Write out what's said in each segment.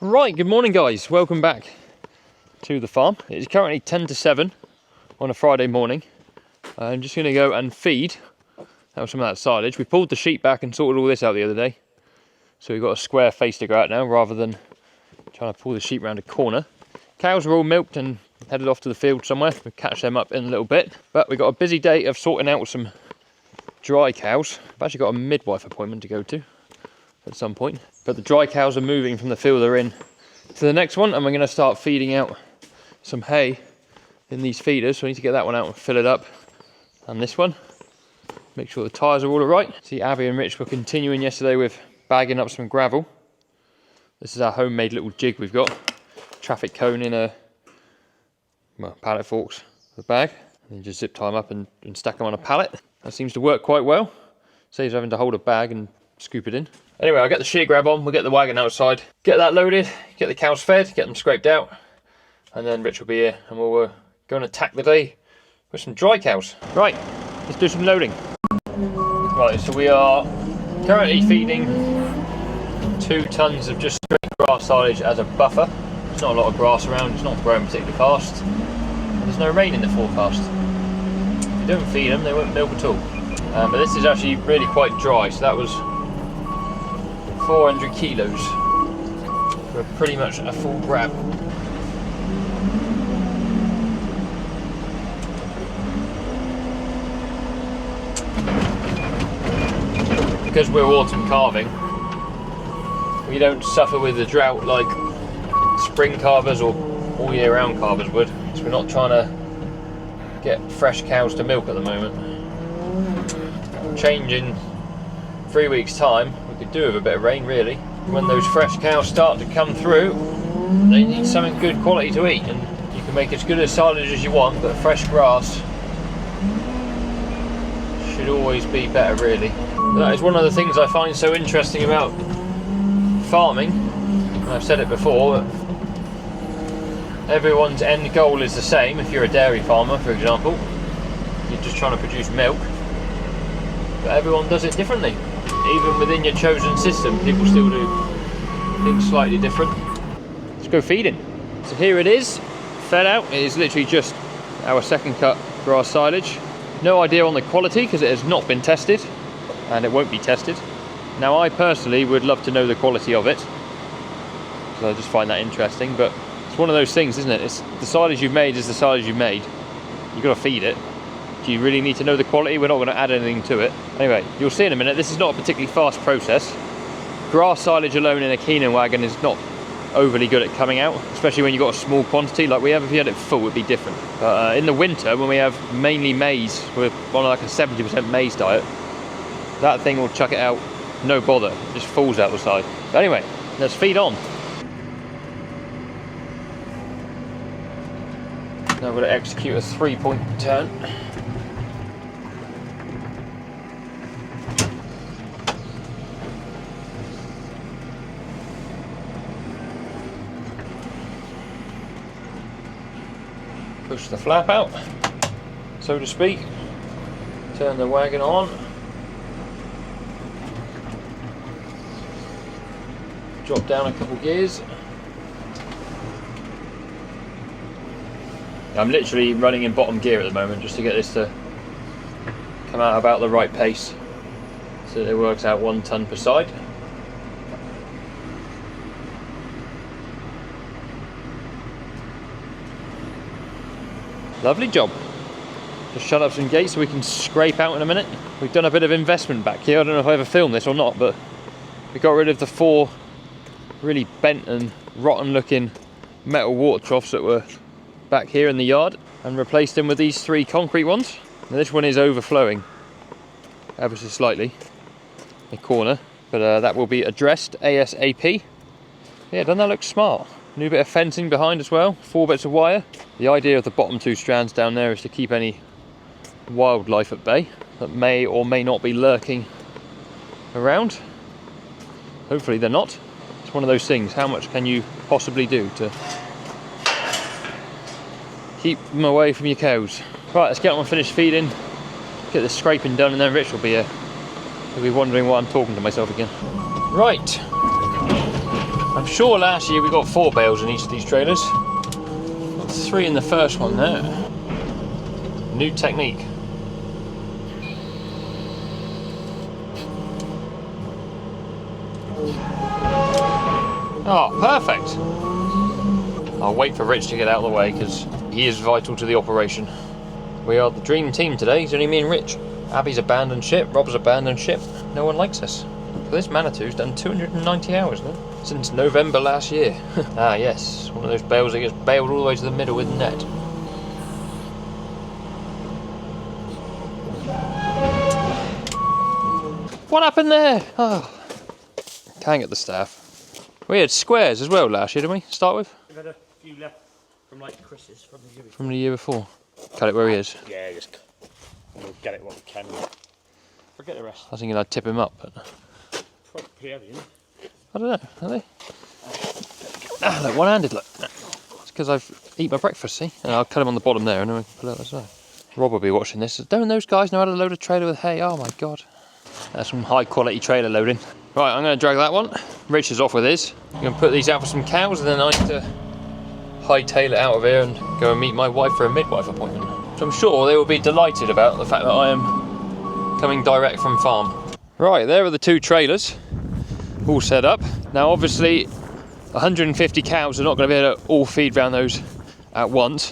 Right, good morning guys, welcome back to the farm. It is currently 10 to 7 on a Friday morning. I'm just going to go and feed out some of that silage. We pulled the sheep back and sorted all this out the other day. So we've got a square face to go out now rather than trying to pull the sheep around a corner. Cows are all milked and headed off to the field somewhere. We'll catch them up in a little bit. But we've got a busy day of sorting out some dry cows. I've actually got a midwife appointment to go to at some point. But the dry cows are moving from the field they're in to the next one, and we're going to start feeding out some hay in these feeders. So I need to get that one out and fill it up, and this one. Make sure the tyres are all right. See, Abby and Rich were continuing yesterday with bagging up some gravel. This is our homemade little jig we've got. Traffic cone in a pallet forks, the bag, and then just zip tie them up and stack them on a pallet. That seems to work quite well. Saves having to hold a bag and scoop it in. Anyway, I'll get the shear grab on, we'll get the wagon outside, get that loaded, get the cows fed, get them scraped out, and then Rich will be here and we'll go and attack the day with some dry cows. Right, let's do some loading. Right, so we are currently feeding 2 tons of just straight grass silage as a buffer. There's not a lot of grass around, it's not growing particularly fast. There's no rain in the forecast. If you don't feed them, they won't milk at all. But this is actually really quite dry, so that was 400 kilos for pretty much a full grab. Because we're autumn calving, we don't suffer with the drought like spring calvers or all year round calvers would. So we're not trying to get fresh cows to milk at the moment. Change in 3 weeks time, we could do with a bit of rain really. When those fresh cows start to come through, they need something good quality to eat, and you can make as good a silage as you want, but fresh grass should always be better really. That is one of the things I find so interesting about farming, and I've said it before, but everyone's end goal is the same. If you're a dairy farmer, for example, you're just trying to produce milk, but everyone does it differently. Even within your chosen system, people still do things slightly different. Let's go feeding. So here it is, fed out. It is literally just our second cut grass silage. No idea on the quality because it has not been tested, and it won't be tested. Now I personally would love to know the quality of it, so I just find that interesting, but it's one of those things, isn't it? It's the silage you've made is the silage you've made. You've got to feed it. Do you really need to know the quality? We're not going to add anything to it. Anyway, you'll see in a minute, this is not a particularly fast process. Grass silage alone in a Keenan wagon is not overly good at coming out, especially when you've got a small quantity like we have. If you had it full, it would be different. But in the winter, when we have mainly maize, we're on like a 70% maize diet, that thing will chuck it out, no bother. It just falls out the side. But anyway, let's feed on. Now we're going to execute a 3-point turn. Push the flap out, so to speak. Turn the wagon on. Drop down a couple gears. I'm literally running in bottom gear at the moment just to get this to come out about the right pace, so that it works out 1 ton per side. Lovely job. Just shut up some gates so we can scrape out in a minute. We've done a bit of investment back here. I don't know if I ever filmed this or not, but we got rid of the 4 really bent and rotten looking metal water troughs that were back here in the yard and replaced them with these 3 concrete ones. Now this one is overflowing ever so slightly, the corner, but that will be addressed ASAP. Yeah, doesn't that look smart? New bit of fencing behind as well, 4 bits of wire. The idea of the bottom 2 strands down there is to keep any wildlife at bay that may or may not be lurking around. Hopefully they're not. It's one of those things, how much can you possibly do to keep them away from your cows? Right, let's get on and finish feeding, get the scraping done, and then Rich will be here. He'll be wondering why I'm talking to myself again. Right, I'm sure last year we got 4 bales in each of these trailers. Got 3 in the first one there. New technique. Oh, perfect. I'll wait for Rich to get out of the way because he is vital to the operation. We are the dream team today. It's only me and Rich. Abby's abandoned ship, Rob's abandoned ship. No one likes us. So this Manitou's done 290 hours now, since November last year. Ah yes, one of those bales that gets bailed all the way to the middle with net. What happened there? Oh, can't get the staff. We had squares as well last year, didn't we? Start with? We've had a few left from like Chris's from the year before. From the year before. Cut it where he is. Yeah, just we'll get it what we can. Forget the rest. I was thinking I'd tip him up, but Probably pretty heavy, isn't it? I don't know, are they? Ah, look, one-handed, look. It's because I've eaten my breakfast, see? And I'll cut him on the bottom there and then we can pull it out as well. Rob will be watching this. Don't those guys know how to load a trailer with hay? Oh my god. That's some high quality trailer loading. Right, I'm going to drag that one. Rich is off with his. I'm going to put these out for some cows and then I need to hightail it out of here and go and meet my wife for a midwife appointment. So I'm sure they will be delighted about the fact that I am coming direct from farm. Right, there are the 2 trailers all set up. Now obviously 150 cows are not going to be able to all feed round those at once,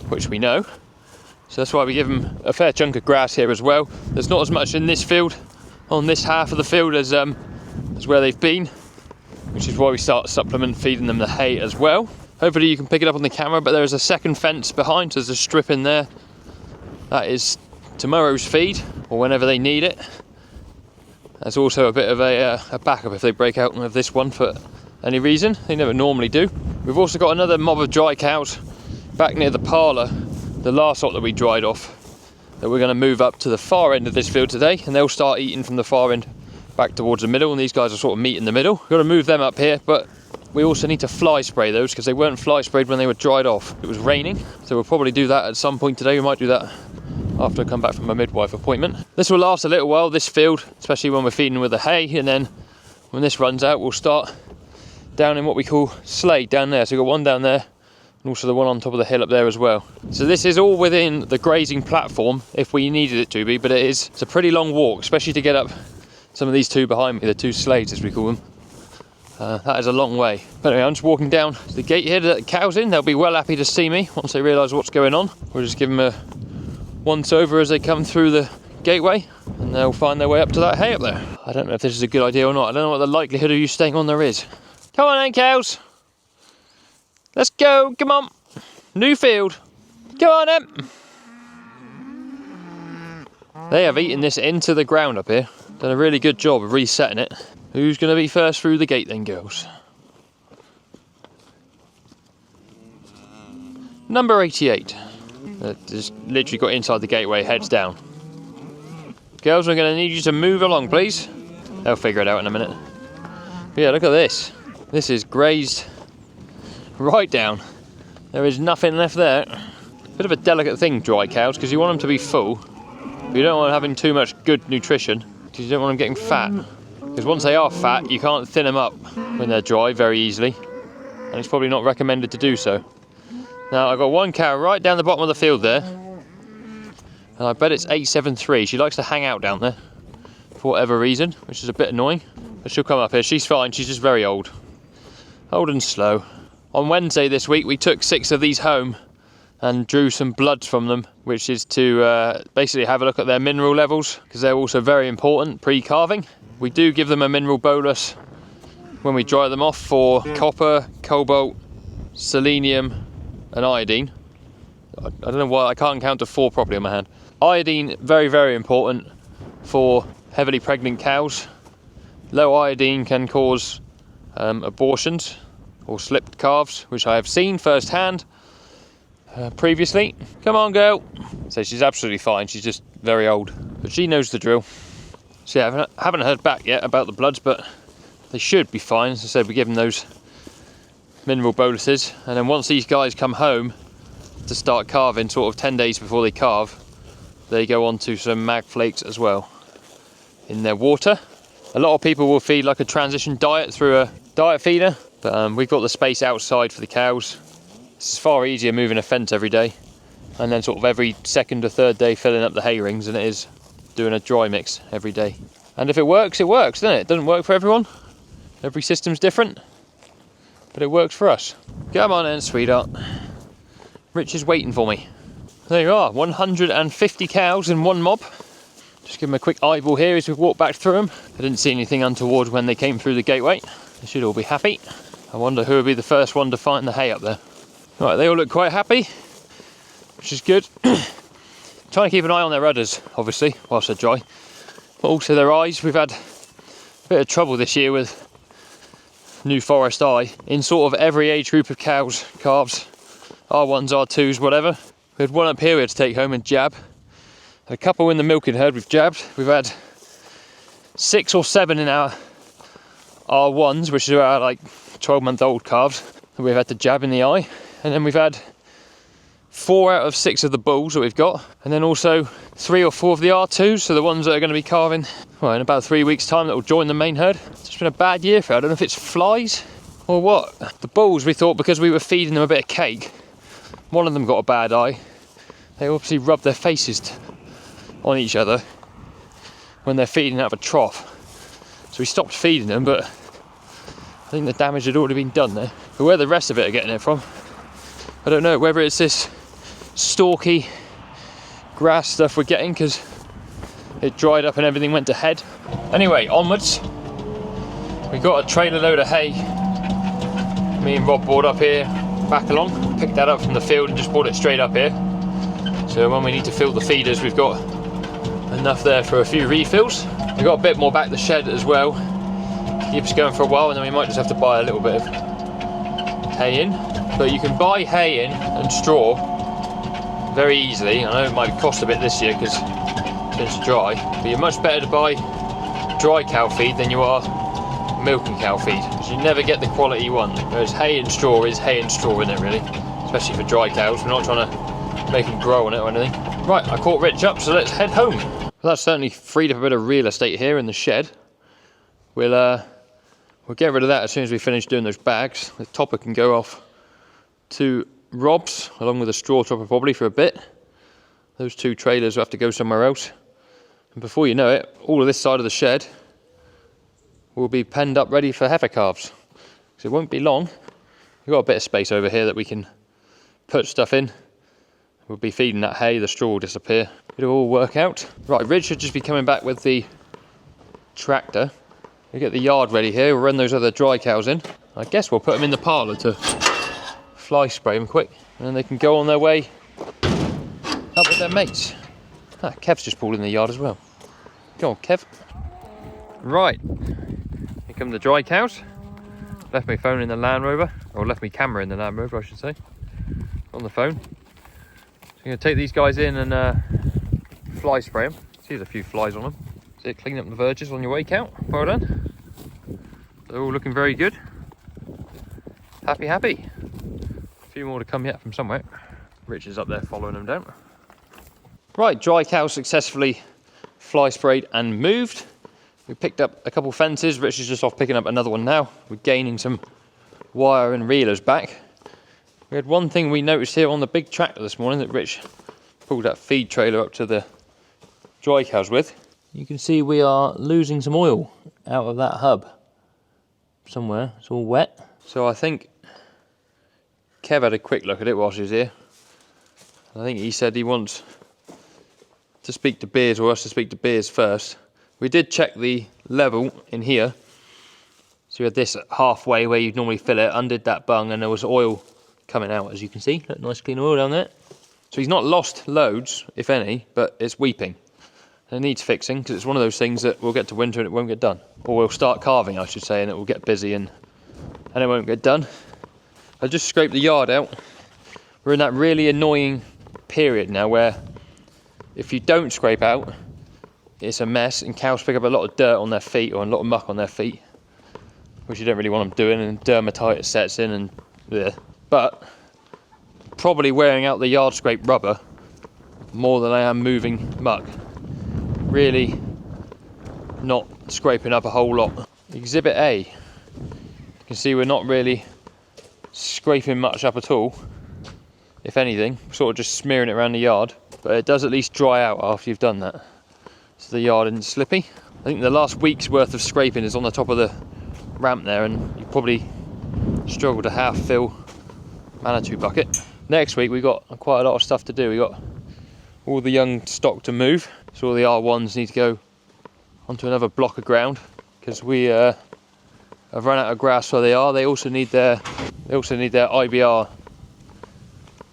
which we know. So that's why we give them a fair chunk of grass here as well. There's not as much in this field, on this half of the field, as where they've been, which is why we start supplement feeding them the hay as well. Hopefully you can pick it up on the camera, but there is a second fence behind, so there's a strip in there. That is tomorrow's feed, or whenever they need it. There's also a bit of a backup if they break out of this one for any reason. They never normally do. We've also got another mob of dry cows back near the parlour, the last lot that we dried off, that we're going to move up to the far end of this field today, and they'll start eating from the far end back towards the middle, and these guys will sort of meet in the middle. We've got to move them up here, but we also need to fly spray those because they weren't fly sprayed when they were dried off. It was raining, so we'll probably do that at some point today. We might do that after I come back from my midwife appointment. This will last a little while, this field, especially when we're feeding with the hay, and then when this runs out we'll start down in what we call slade down there. So we've got one down there and also the one on top of the hill up there as well. So this is all within the grazing platform if we needed it to be, but it's a pretty long walk, especially to get up some of these 2 behind me, the 2 slades as we call them. That is a long way. But anyway, I'm just walking down to the gate here to let the cows in. They'll be well happy to see me once they realise what's going on. We'll just give them a once over as they come through the gateway, and they'll find their way up to that hay up there. I don't know if this is a good idea or not. I don't know what the likelihood of you staying on there is. Come on then, cows. Let's go, come on. New field. Come on then. They have eaten this into the ground up here. Done a really good job of resetting it. Who's going to be first through the gate then, girls? Number 88. Just literally got inside the gateway, heads down. Girls, we're going to need you to move along, please. They'll figure it out in a minute. But yeah, look at this. This is grazed right down. There is nothing left there. Bit of a delicate thing, dry cows, because you want them to be full. But you don't want them having too much good nutrition, because you don't want them getting fat. Because once they are fat, you can't thin them up when they're dry very easily. And it's probably not recommended to do so. Now, I've got one cow right down the bottom of the field there. And I bet it's 873. She likes to hang out down there for whatever reason, which is a bit annoying. But she'll come up here. She's fine. She's just very old. Old and slow. On Wednesday this week, we took 6 of these home and drew some bloods from them, which is to basically have a look at their mineral levels, because they're also very important pre-calving. We do give them a mineral bolus when we dry them off for copper, cobalt, selenium and iodine. I don't know why I can't count to 4 properly on my hand. Iodine, very, very important for heavily pregnant cows. Low iodine can cause abortions or slipped calves, which I have seen firsthand previously. Come on, girl. So she's absolutely fine. She's just very old, but she knows the drill. So yeah, I haven't heard back yet about the bloods, but they should be fine. As I said, we give them those mineral boluses, and then once these guys come home to start calving, sort of 10 days before they calve, they go on to some mag flakes as well in their water. A lot of people will feed like a transition diet through diet feeder, but we've got the space outside for the cows. It's far easier moving a fence every day, and then sort of every second or third day filling up the hay rings than it is doing a dry mix every day. And if it works, doesn't it? It doesn't work for everyone. Every system's different, but it works for us. Come on in, sweetheart. Rich is waiting for me. There you are, 150 cows in one mob. Just give them a quick eyeball here as we walk back through them. I didn't see anything untoward when they came through the gateway. They should all be happy. I wonder who will be the first one to find the hay up there. Right, they all look quite happy, which is good. Trying to keep an eye on their udders, obviously, whilst they're dry. But also their eyes. We've had a bit of trouble this year with New Forest eye in sort of every age group of cows, calves, R1s, R2s, whatever. We had one up here we had to take home and jab. A couple in the milking herd we've jabbed. We've had 6 or 7 in our R1s, which is our like 12-month-old calves, that we've had to jab in the eye. And then we've had 4 out of 6 of the bulls that we've got, and then also 3 or 4 of the R2s, so the ones that are going to be calving, well, in about 3 weeks' time, that will join the main herd. It's just been a bad year for it. I don't know if it's flies or what. The bulls, we thought because we were feeding them a bit of cake, one of them got a bad eye. They obviously rub their faces on each other when they're feeding out of a trough. So we stopped feeding them, but I think the damage had already been done there. But where the rest of it are getting it from, I don't know, whether it's this stalky grass stuff we're getting because it dried up and everything went to head. Anyway, onwards. We got a trailer load of hay. Me and Rob brought up here, back along, picked that up from the field and just brought it straight up here. So when we need to fill the feeders, we've got enough there for a few refills. We've got a bit more back the shed as well. Keep us going for a while, and then we might just have to buy a little bit of hay in. But you can buy hay in and straw very easily. I know it might cost a bit this year because it's dry, but you're much better to buy dry cow feed than you are milking cow feed, because you never get the quality you want. Whereas hay and straw is hay and straw, isn't it, really? Especially for dry cows. We're not trying to make them grow on it or anything. Right, I caught Rich up, so let's head home. Well, that's certainly freed up a bit of real estate here in the shed. We'll get rid of that as soon as we finish doing those bags. The topper can go off to Rob's, along with a straw topper probably for a bit. Those 2 trailers will have to go somewhere else. And before you know it, all of this side of the shed will be penned up ready for heifer calves. So it won't be long. We've got a bit of space over here that we can put stuff in. We'll be feeding that hay, the straw will disappear. It'll all work out. Right, Rich should just be coming back with the tractor. We'll get the yard ready here, we'll run those other dry cows in. I guess we'll put them in the parlour to fly spray them quick, and then they can go on their way up with their mates. Ah, Kev's just pulled in the yard as well. Go on, Kev. Right, here come the dry cows. Left my phone in the Land Rover, or left my camera in the Land Rover, I should say, on the phone. So I'm going to take these guys in and fly spray them. See, there's a few flies on them. See it, clean up the verges on your way, count. Well done. They're all looking very good. Happy, happy. A few more to come yet from somewhere. Rich is up there following them down. Right, dry cows successfully fly sprayed and moved. We picked up a couple fences. Rich is just off picking up another one now. We're gaining some wire and reelers back. We had one thing we noticed here on the big tractor this morning that Rich pulled that feed trailer up to the dry cows with. You can see we are losing some oil out of that hub somewhere. It's all wet. So I think Kev had a quick look at it whilst he was here. I think he said he wants to speak to Beers, or us to speak to Beers first. We did check the level in here. So we had this halfway where you'd normally fill it, undid that bung, and there was oil coming out, as you can see. Look, nice clean oil down there. So he's not lost loads, if any, but it's weeping. And it needs fixing, because it's one of those things that we'll get to winter and it won't get done. Or we'll start calving, I should say, and it will get busy and it won't get done. I just scraped the yard out. We're in that really annoying period now where if you don't scrape out, it's a mess, and cows pick up a lot of dirt on their feet, or a lot of muck on their feet, which you don't really want them doing, and dermatitis sets in, and bleh. But probably wearing out the yard scrape rubber more than I am moving muck. Really not scraping up a whole lot. Exhibit A. You can see we're not really scraping much up at all. If anything, sort of just smearing it around the yard. But it does at least dry out after you've done that, so the yard isn't slippy. I think the last week's worth of scraping is on the top of the ramp there, and you probably struggle to half fill Manitou bucket. Next week we've got quite a lot of stuff to do. We've got all the young stock to move, so all the R1s need to go onto another block of ground because we have run out of grass where they are. They also need their IBR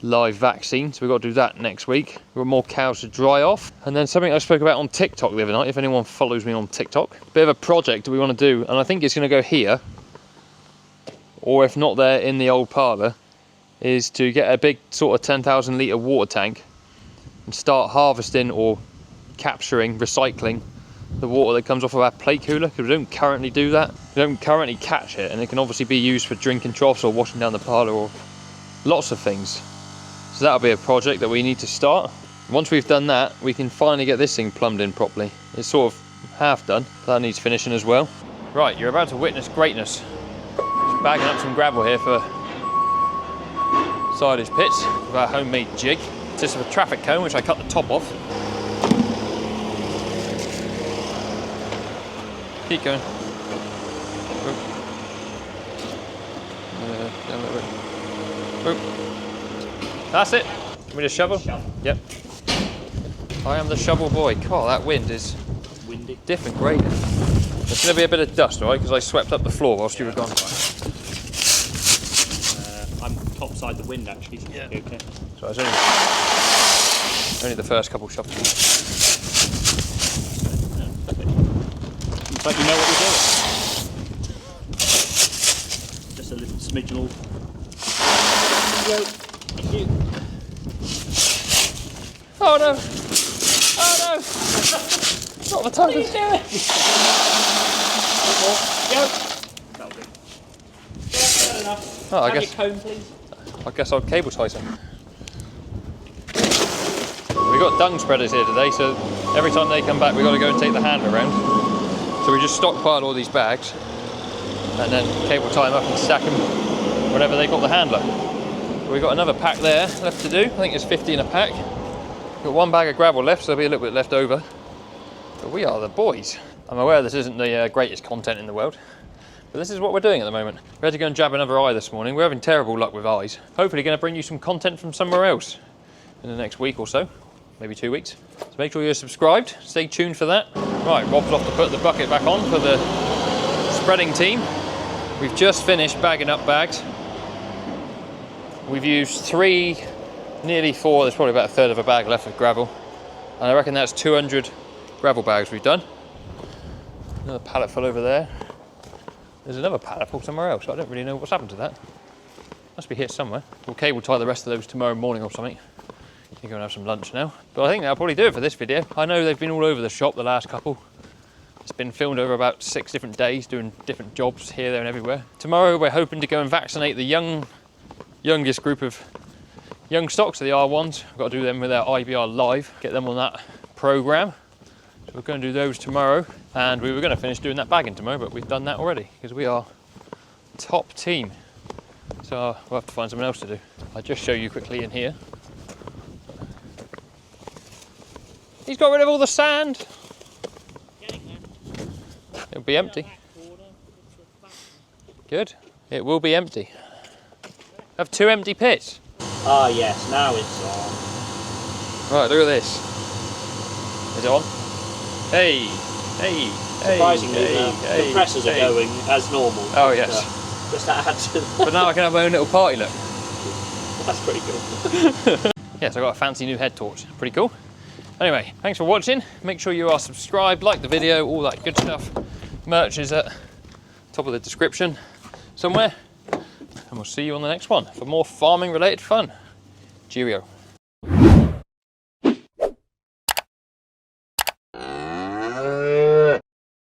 live vaccine, so we've got to do that next week. We've got more cows to dry off, and then something I spoke about on TikTok the other night, if anyone follows me on TikTok, bit of a project that we want to do, and I think it's going to go here, or if not there in the old parlour, is to get a big sort of 10,000 litre water tank and start harvesting or capturing, recycling the water that comes off of our plate cooler, because we don't currently do that. We don't currently catch it, and it can obviously be used for drinking troughs or washing down the parlour or lots of things. So that'll be a project that we need to start. Once we've done that, we can finally get this thing plumbed in properly. It's sort of half done, but that needs finishing as well. Right, you're about to witness greatness. Just bagging up some gravel here for silage pits with our homemade jig. This is a traffic cone which I cut the top off. Keep going. Down a little bit. That's it. Give me the shovel. Yep. I am the shovel boy. God, that wind is windy. Different grade. There's going to be a bit of dust, right? Because I swept up the floor whilst you were gone. I'm topside the wind actually. So yeah. Okay. So it's only the first couple shovels. Looks like you know what you're doing. Just a little smidge more. Thank you. Oh no! Oh no! Not the time. What are you doing? That'll do. Yeah, enough. Oh, Have your cone, please. I guess I'll cable tie some. We've got dung spreaders here today, so every time they come back we've got to go and take the handle around. So we just stockpile all these bags and then cable tie them up and stack them whenever they've got the handler. We've got another pack there left to do. I think it's 50 in a pack. Got one bag of gravel left, so there'll be a little bit left over. But we are the boys. I'm aware this isn't the greatest content in the world, but this is what we're doing at the moment. We had to go and jab another eye this morning. We're having terrible luck with eyes. Hopefully going to bring you some content from somewhere else in the next week or so, maybe 2 weeks. So make sure you're subscribed, stay tuned for that. Right, Rob's off to put the bucket back on for the spreading team. We've just finished bagging up bags. We've used 3, nearly 4, there's probably about a third of a bag left of gravel. And I reckon that's 200 gravel bags we've done. Another pallet full over there. There's another pallet full somewhere else. I don't really know what's happened to that. Must be here somewhere. We'll cable tie the rest of those tomorrow morning or something. You're going to have some lunch now. But I think that'll probably do it for this video. I know they've been all over the shop the last couple. It's been filmed over about 6 different days, doing different jobs here, there and everywhere. Tomorrow we're hoping to go and vaccinate the youngest group of young stocks, so the R1s. We've got to do them with our IBR live, get them on that programme. So we're going to do those tomorrow, and we were going to finish doing that bagging tomorrow, but we've done that already because we are top team. So we'll have to find something else to do. I'll just show you quickly in here. He's got rid of all the sand. It'll be empty. Good. It will be empty. I have 2 empty pits. Ah yes, now it's on. Right, look at this. Is it on? Hey, hey, surprisingly, hey, the hey, compressors are going as normal. Oh yes. Just to add to that. But now I can have my own little party look. That's pretty cool. Yes, I've got a fancy new head torch. Pretty cool. Anyway, thanks for watching. Make sure you are subscribed, like the video, all that good stuff. Merch is at top of the description somewhere. And we'll see you on the next one for more farming related fun. Cheerio.